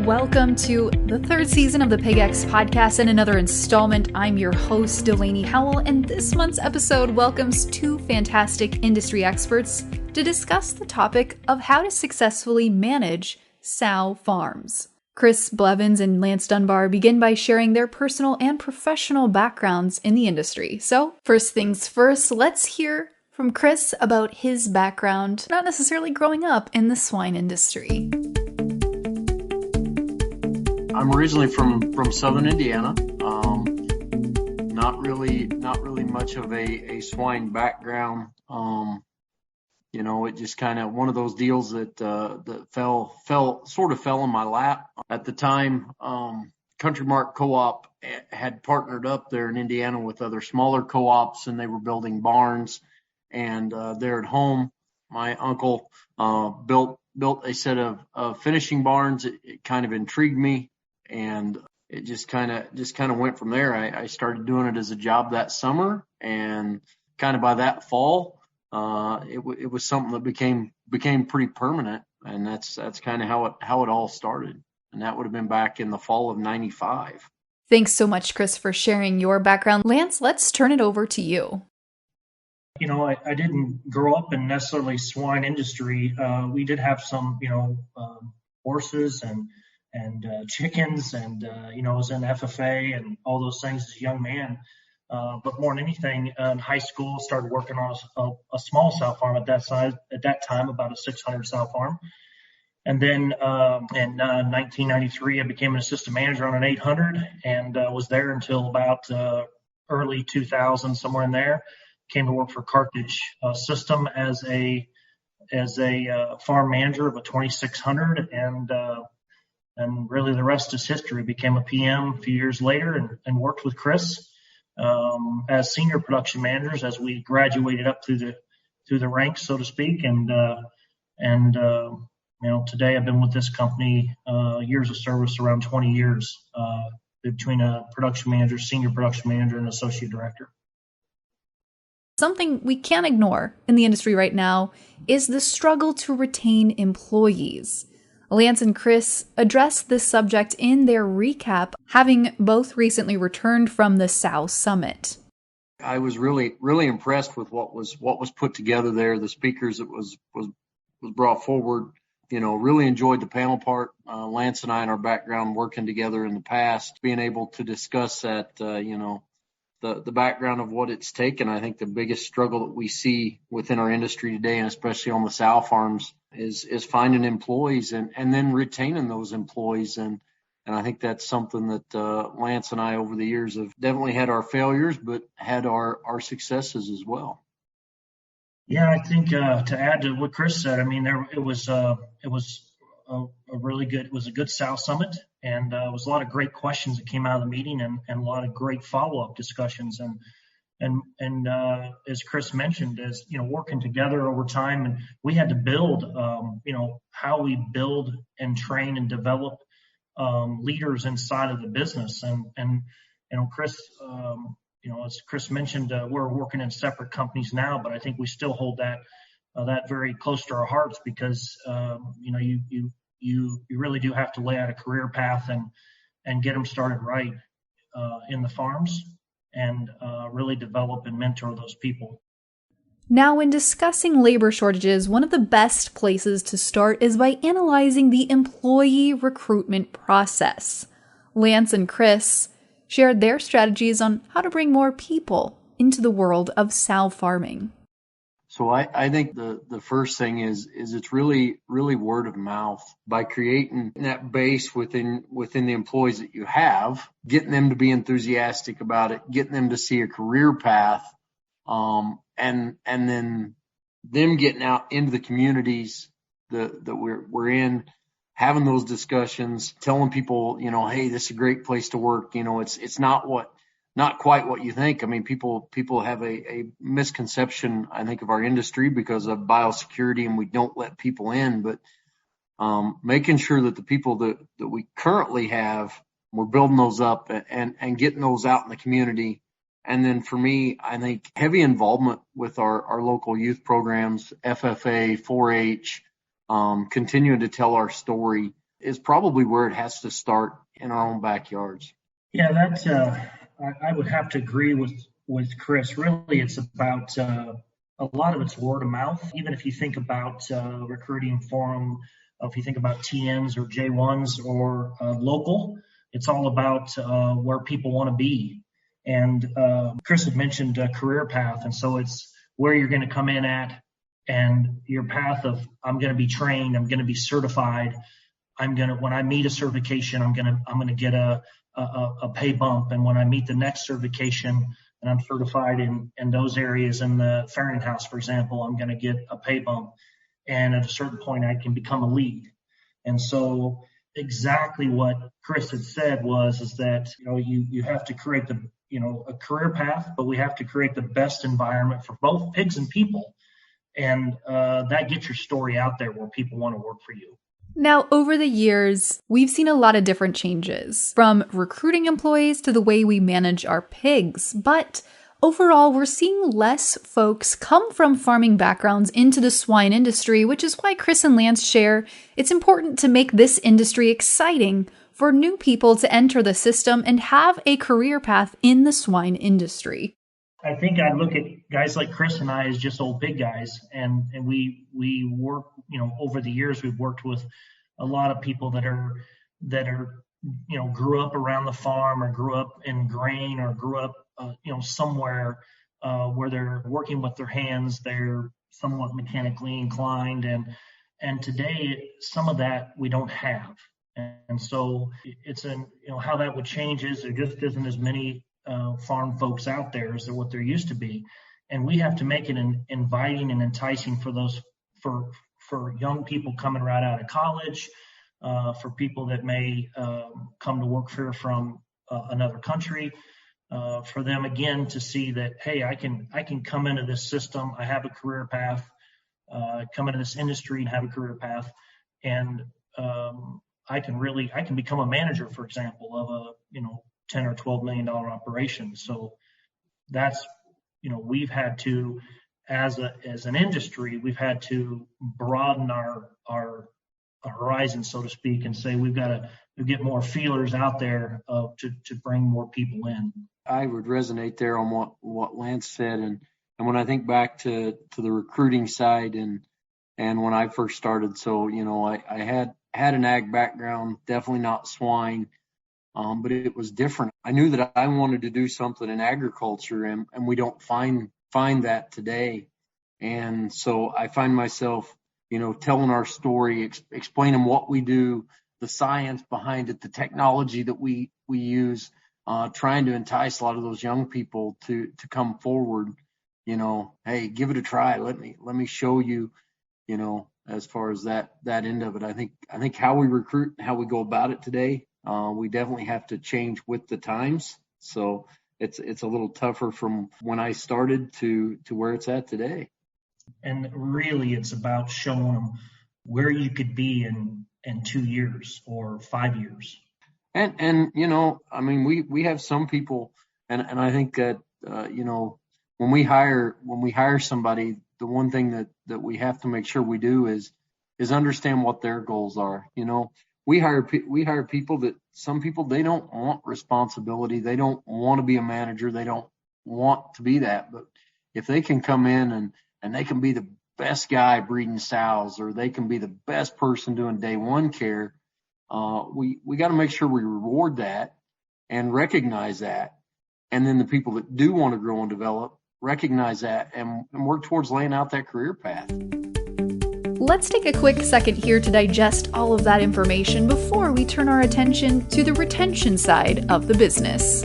Welcome to the third season of the PigX podcast and another installment. I'm your host, Delaney Howell, and this month's episode welcomes two fantastic industry experts to discuss the topic of how to successfully manage sow farms. Chris Blevins and Lance Dunbar begin by sharing their personal and professional backgrounds in the industry. So, first things first, let's hear from Chris about his background, not necessarily growing up in the swine industry. I'm originally from southern Indiana. Not really much of a swine background. It just kind of one of those deals that fell in my lap. At the time, Country Mart Co-op had partnered up there in Indiana with other smaller co-ops, and they were building barns. And there at home, my uncle built a set of finishing barns. It kind of intrigued me, and it just kind of went from there. I started doing it as a job that summer, and kind of by that fall, it was something that became pretty permanent, and that's kind of how it all started. And that would have been back in the fall of '95. Thanks so much, Chris, for sharing your background. Lance, let's turn it over to you. I didn't grow up in necessarily swine industry. We did have some, horses and chickens, and I was in FFA and all those things as a young man. But more than anything, in high school, started working on a small sow farm at that time, about a 600 sow farm. And then in 1993, I became an assistant manager on an 800, and was there until about early 2000, somewhere in there. Came to work for Carthage System as a farm manager of a 2600, and really the rest is history. Became a PM a few years later, and worked with Chris as senior production managers as we graduated up through the ranks, so to speak. And today I've been with this company, years of service, around 20 years, between a production manager, senior production manager, and associate director. Something we can't ignore in the industry right now is the struggle to retain employees. Lance and Chris addressed this subject in their recap, having both recently returned from the Sow Summit. I was really impressed with what was put together there. The speakers that was brought forward. Really enjoyed the panel part. Lance and I, in our background working together in the past, being able to discuss that. The background of what it's taken. I think the biggest struggle that we see within our industry today, and especially on the sow farms, is finding employees and then retaining those employees. And I think that's something that Lance and I over the years have definitely had our failures, but had our successes as well. Yeah, I think to add to what Chris said, it was a good Sow Summit, and it was a lot of great questions that came out of the meeting, and a lot of great follow-up discussions. And as Chris mentioned, as working together over time, and we had to build, how we build and train and develop leaders inside of the business. And Chris, as Chris mentioned, we're working in separate companies now, but I think we still hold that very close to our hearts, because you really do have to lay out a career path and get them started right in the farms, and really develop and mentor those people. Now, when discussing labor shortages, one of the best places to start is by analyzing the employee recruitment process. Lance and Chris shared their strategies on how to bring more people into the world of sow farming. So I think the first thing is it's really word of mouth. By creating that base within the employees that you have, getting them to be enthusiastic about it, getting them to see a career path, and then them getting out into the communities that we're in, having those discussions, telling people, hey, this is a great place to work. It's not quite what you think. People have a misconception, I think, of our industry because of biosecurity, and we don't let people in. But making sure that the people that we currently have, we're building those up and getting those out in the community. And then for me, I think heavy involvement with our local youth programs, FFA, 4-H, continuing to tell our story. is probably where it has to start, in our own backyards. Yeah, that's I would have to agree with Chris. Really, it's about a lot of it's word of mouth. Even if you think about recruiting forum, if you think about TNs or J1s or local, it's all about where people want to be. And Chris had mentioned career path, and so it's where you're going to come in at, and your path of I'm going to be trained, I'm going to be certified, when I meet a certification, I'm gonna get a pay bump, and when I meet the next certification and I'm certified in those areas in the Fairing House, for example, I'm gonna get a pay bump, and at a certain point I can become a lead. And so exactly what Chris had said is that you have to create a career path, but we have to create the best environment for both pigs and people, and that gets your story out there where people want to work for you. Now, over the years, we've seen a lot of different changes, from recruiting employees to the way we manage our pigs. But overall, we're seeing less folks come from farming backgrounds into the swine industry, which is why Chris and Lance share it's important to make this industry exciting for new people to enter the system and have a career path in the swine industry. I think I look at guys like Chris and I as just old pig guys, and we work, over the years we've worked with a lot of people that are grew up around the farm, or grew up in grain, or grew up somewhere where they're working with their hands, they're somewhat mechanically inclined, and today some of that we don't have, and so it's how that would change is there just isn't as many farm folks out there as what there used to be, and we have to make it inviting and enticing for those for young people coming right out of college, for people that may come to work here from another country, for them again to see that, hey, I can come into this system, I have a career path, come into this industry and have a career path, and I can become a manager, for example, of a $10 or $12 million operation. So that's, we've had to, as an industry, we've had to broaden our horizon, so to speak, and say we've got to get more feelers out there to bring more people in. I would resonate there on what Lance said, and when I think back to the recruiting side and when I first started, so I had an ag background, definitely not swine. But it was different. I knew that I wanted to do something in agriculture, and we don't find that today. And so I find myself, telling our story, explaining what we do, the science behind it, the technology that we use, trying to entice a lot of those young people to come forward. Hey, give it a try. Let me show you, as far as that end of it. I think how we recruit and how we go about it today, we definitely have to change with the times. So it's a little tougher from when I started to where it's at today. And really, it's about showing them where you could be in 2 years or 5 years. And we have some people, and I think that when we hire somebody, the one thing that we have to make sure we do is understand what their goals are. We hire people that some people, they don't want responsibility. They don't want to be a manager. They don't want to be that. But if they can come in and they can be the best guy breeding sows, or they can be the best person doing day one care, we got to make sure we reward that and recognize that. And then the people that do want to grow and develop, recognize that and work towards laying out that career path. Let's take a quick second here to digest all of that information before we turn our attention to the retention side of the business.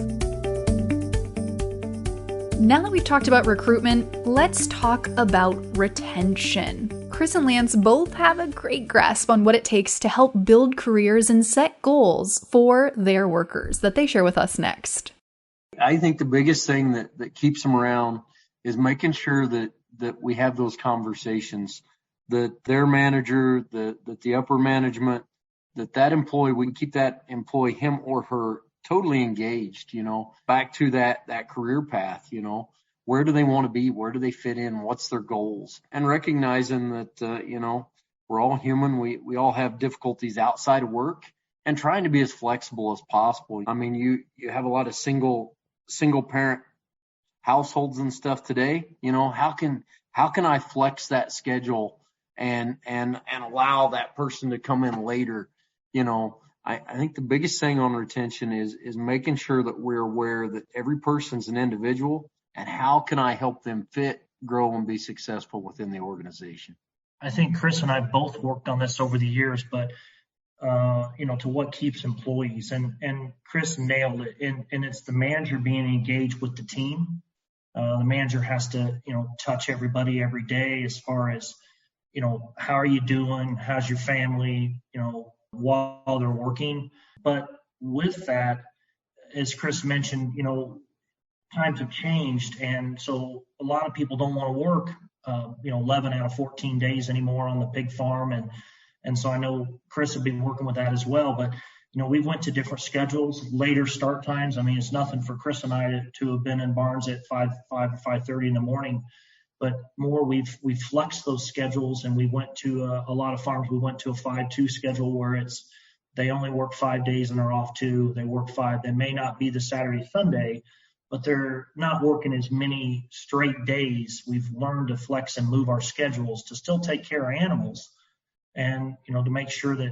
Now that we've talked about recruitment, let's talk about retention. Chris and Lance both have a great grasp on what it takes to help build careers and set goals for their workers that they share with us next. I think the biggest thing that keeps them around is making sure that we have those conversations, that their manager, that the upper management, that employee, we can keep that employee, him or her, totally engaged, back to that career path, where do they want to be? Where do they fit in? What's their goals? And recognizing that, We're all human. We all have difficulties outside of work, and trying to be as flexible as possible. I mean, you have a lot of single parent households and stuff today. How can I flex that schedule and allow that person to come in later? I think the biggest thing on retention is making sure that we're aware that every person's an individual, and how can I help them fit, grow, and be successful within the organization. I think Chris and I both worked on this over the years, but to what keeps employees, and Chris nailed it. And it's the manager being engaged with the team. The manager has to, touch everybody every day as far as, how are you doing? How's your family? While they're working. But with that, as Chris mentioned, times have changed. And so a lot of people don't want to work, 11 out of 14 days anymore on the pig farm. And so I know Chris had been working with that as well. But, we went to different schedules, later start times. I mean, it's nothing for Chris and I to have been in barns at 5:30 in the morning. But more, we've flexed those schedules, and we went to a lot of farms. We went to a 5-2 schedule where they only work 5 days and they're off 2. They work 5. They may not be the Saturday, Sunday, but they're not working as many straight days. We've learned to flex and move our schedules to still take care of animals, and to make sure that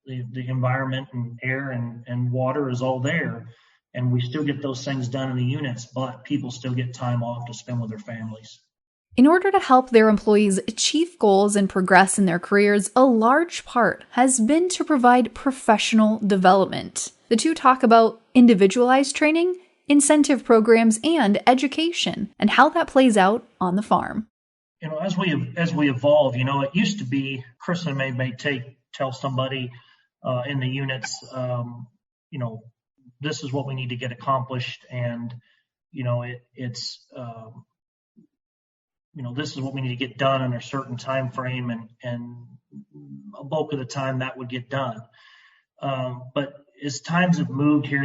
the environment and air and water is all there. And we still get those things done in the units, but people still get time off to spend with their families. In order to help their employees achieve goals and progress in their careers, a large part has been to provide professional development. The two talk about individualized training, incentive programs, and education, and how that plays out on the farm. As we evolve, it used to be Chris and I may tell somebody in the units, this is what we need to get accomplished, and this is what we need to get done in a certain time frame, and a bulk of the time that would get done. But as times have moved here,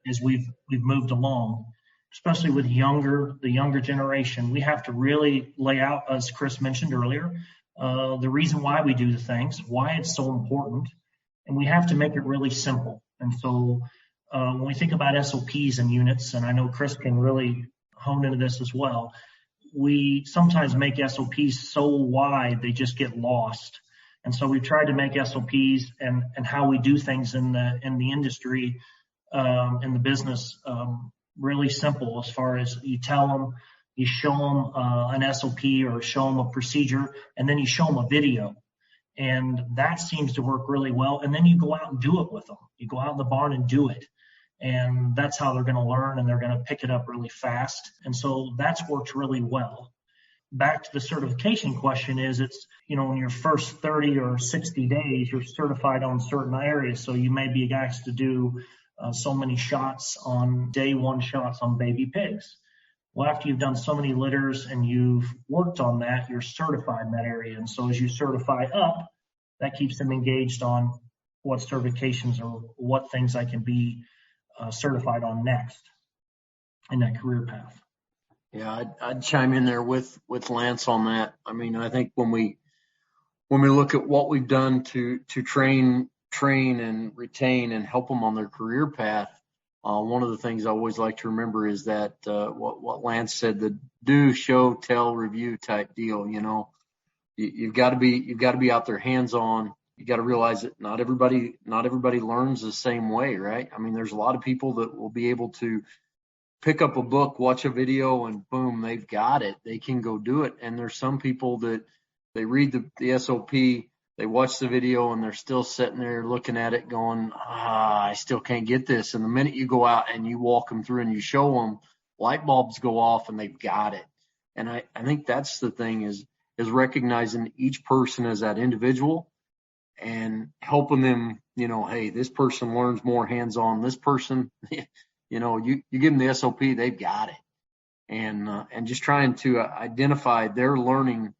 as we've moved along, especially with the younger generation, we have to really lay out, as Chris mentioned earlier, the reason why we do the things, why it's so important, and we have to make it really simple. And so when we think about SOPs and units, and I know Chris can really hone into this as well, we sometimes make SOPs so wide they just get lost. And so we've tried to make SOPs and how we do things in the industry, in the business, really simple, as far as you tell them, you show them an SOP or show them a procedure, and then you show them a video. And that seems to work really well. And then you go out and do it with them. You go out in the barn and do it. And that's how they're going to learn, and they're going to pick it up really fast. And so that's worked really well. Back to the certification question is, it's, in your first 30 or 60 days, you're certified on certain areas. So you may be asked to do so many shots on day 1 shots on baby pigs. Well, after you've done so many litters and you've worked on that, you're certified in that area. And so as you certify up, that keeps them engaged on what certifications or what things I can be certified on next in that career path. Yeah, I'd chime in there with Lance on that. I mean, I think when we look at what we've done to train and retain and help them on their career path, one of the things I always like to remember is that what Lance said, the do, show, tell, review type deal. You've got to be out there hands on. You got to realize that not everybody learns the same way, right? I mean, there's a lot of people that will be able to pick up a book, watch a video, and boom, they've got it. They can go do it. And there's some people that they read the SOP, they watch the video, and they're still sitting there looking at it going, I still can't get this. And the minute you go out and you walk them through and you show them, light bulbs go off and they've got it. And I think that's the thing is recognizing each person as that individual and helping them, hey, this person learns more hands-on. This person, you give them the SOP, they've got it. And just trying to identify their learning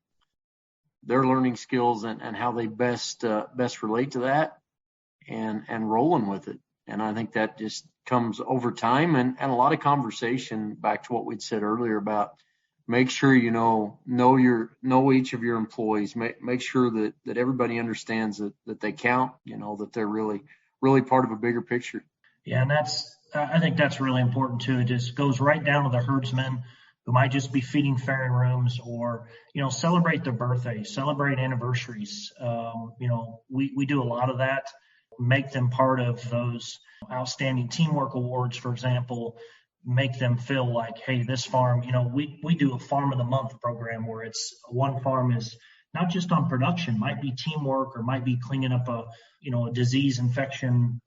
skills and how they best relate to that and rolling with it. And I think that just comes over time and a lot of conversation, back to what we'd said earlier about make sure you know each of your employees. Make sure that everybody understands that they count. That they're really part of a bigger picture. Yeah, and I think that's really important too. It just goes right down to the herdsmen who might just be feeding fairing rooms, or celebrate their birthdays, celebrate anniversaries. We do a lot of that. Make them part of those outstanding teamwork awards, for example. Make them feel like, hey, this farm, we do a farm of the month program where it's one farm is not just on production, might be teamwork, or might be cleaning up a disease infection,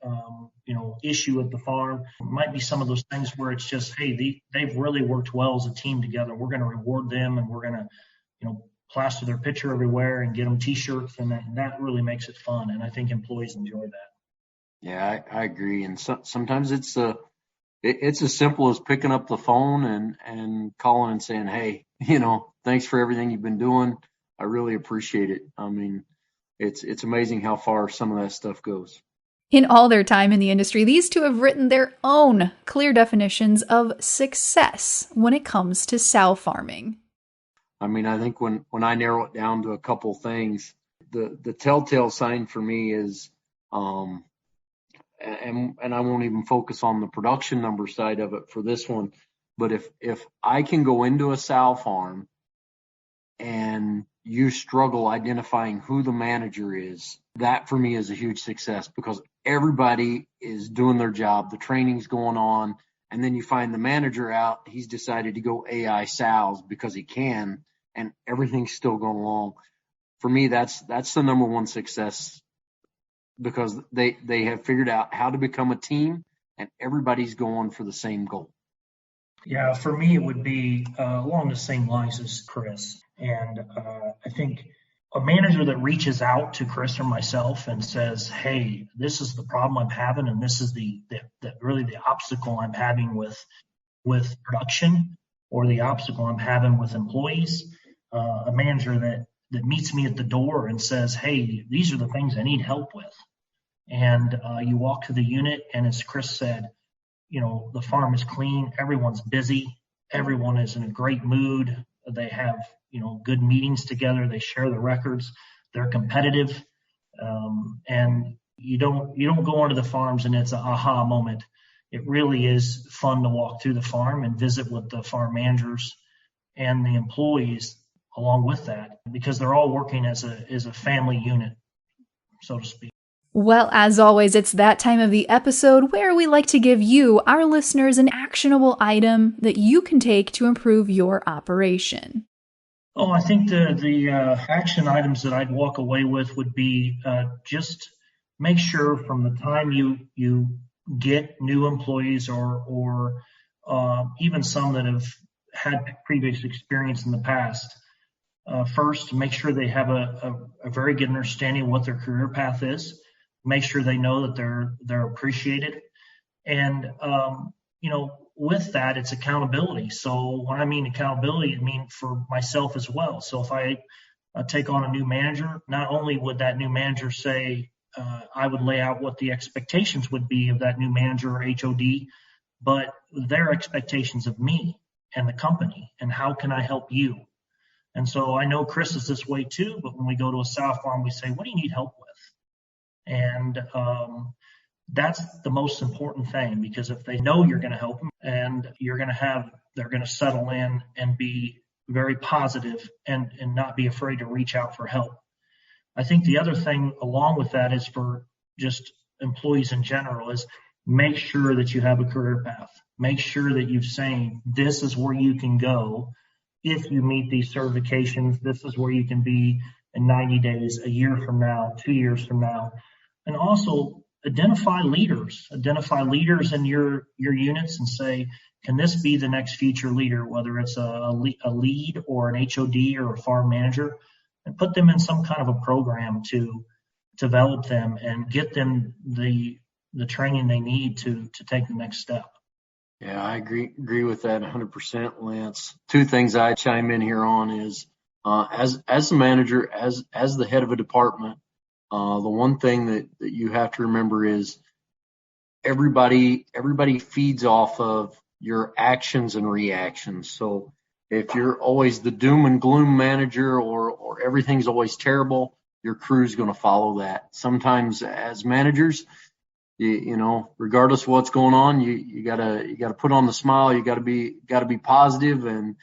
issue at the farm. It might be some of those things where it's just, hey, they've really worked well as a team together. We're going to reward them, and we're going to, plaster their picture everywhere and get them T-shirts, and that really makes it fun. And I think employees enjoy that. Yeah, I agree. And sometimes it's as simple as picking up the phone and calling and saying, hey, thanks for everything you've been doing. I really appreciate it. I mean, it's amazing how far some of that stuff goes. In all their time in the industry, these two have written their own clear definitions of success when it comes to sow farming. I mean, I think when I narrow it down to a couple things, the telltale sign for me is, and I won't even focus on the production number side of it for this one, but if I can go into a sow farm and you struggle identifying who the manager is, that for me is a huge success, because everybody is doing their job. The training's going on, and then you find the manager out. He's decided to go AI sows because he can, and everything's still going along. For me, that's the number one success, because they have figured out how to become a team, and everybody's going for the same goal. Yeah, for me, it would be along the same lines as Chris. And I think a manager that reaches out to Chris or myself and says, hey, this is the problem I'm having, and this is the really the obstacle I'm having with production, or the obstacle I'm having with employees. A manager that meets me at the door and says, hey, these are the things I need help with. And you walk to the unit, and as Chris said, the farm is clean, everyone's busy, everyone is in a great mood. They have, good meetings together. They share the records. They're competitive. And you don't go onto the farms and it's an aha moment. It really is fun to walk through the farm and visit with the farm managers and the employees along with that, because they're all working as a family unit, so to speak. Well, as always, it's that time of the episode where we like to give you, our listeners, an actionable item that you can take to improve your operation. Oh, I think the action items that I'd walk away with would be just make sure from the time you get new employees or even some that have had previous experience in the past, first, make sure they have a very good understanding of what their career path is. Make sure they know that they're appreciated. And, with that, it's accountability. So when I mean accountability, I mean for myself as well. So if I take on a new manager, not only would that new manager say, I would lay out what the expectations would be of that new manager or HOD, but their expectations of me and the company, and how can I help you? And so I know Chris is this way too, but when we go to a sow farm, we say, what do you need help with? And that's the most important thing, because if they know you're going to help them and they're going to settle in and be very positive and not be afraid to reach out for help. I think the other thing along with that is for just employees in general is make sure that you have a career path. Make sure that you're saying this is where you can go if you meet these certifications. This is where you can be in 90 days, a year from now, 2 years from now. And also identify leaders in your units and say, can this be the next future leader, whether it's a lead or an HOD or a farm manager, and put them in some kind of a program to develop them and get them the training they need to take the next step. Yeah, I agree with that 100%, Lance. Two things I chime in here on is, as the manager, as the head of a department, the one thing that you have to remember is everybody feeds off of your actions and reactions. So If you're always the doom and gloom manager or everything's always terrible, your crew's going to follow that. Sometimes as managers, you know, regardless of what's going on, you gotta put on the smile. You gotta be positive and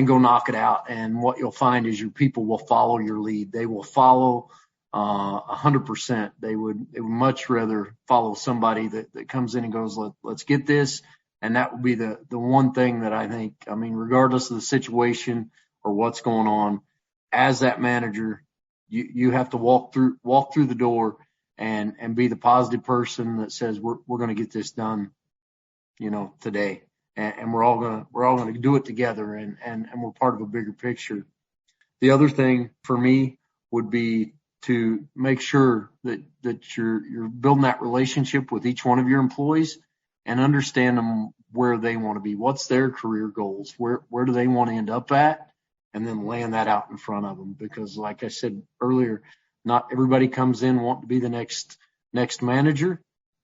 go knock it out. And what you'll find is your people will follow your lead. They will follow 100%. They would much rather follow somebody that comes in and goes, let's get this. And that would be the one thing that I think, I mean, regardless of the situation or what's going on, as that manager, you have to walk through the door and be the positive person that says we're going to get this done, you know, today, and we're all going to do it together, and we're part of a bigger picture. The other thing for me would be to make sure that you're building that relationship with each one of your employees and understand them where they want to be, what's their career goals, where do they want to end up at, and then laying that out in front of them. Because like I said earlier, not everybody comes in wanting to be the next manager,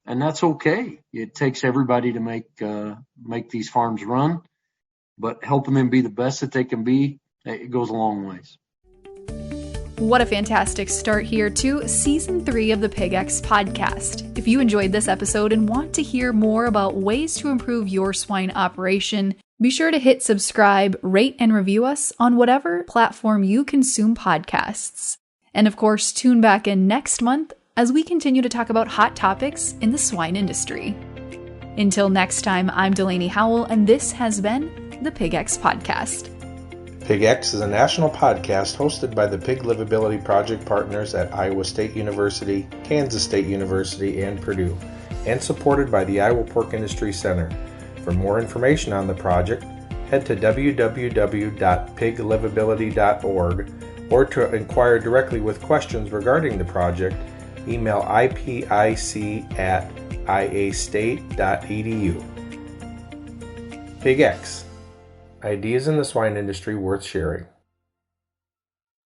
and that's okay. It takes everybody to make these farms run, but helping them be the best that they can be, it goes a long ways. What a fantastic start here to Season 3 of the PigX podcast. If you enjoyed this episode and want to hear more about ways to improve your swine operation, be sure to hit subscribe, rate, and review us on whatever platform you consume podcasts. And of course, tune back in next month as we continue to talk about hot topics in the swine industry. Until next time, I'm Delaney Howell, and this has been the PigX Podcast. PigX is a national podcast hosted by the Pig Livability Project partners at Iowa State University, Kansas State University, and Purdue, and supported by the Iowa Pork Industry Center. For more information on the project, head to www.piglivability.org, or to inquire directly with questions regarding the project, email ipic@iastate.edu. PigX. Ideas in the swine industry worth sharing.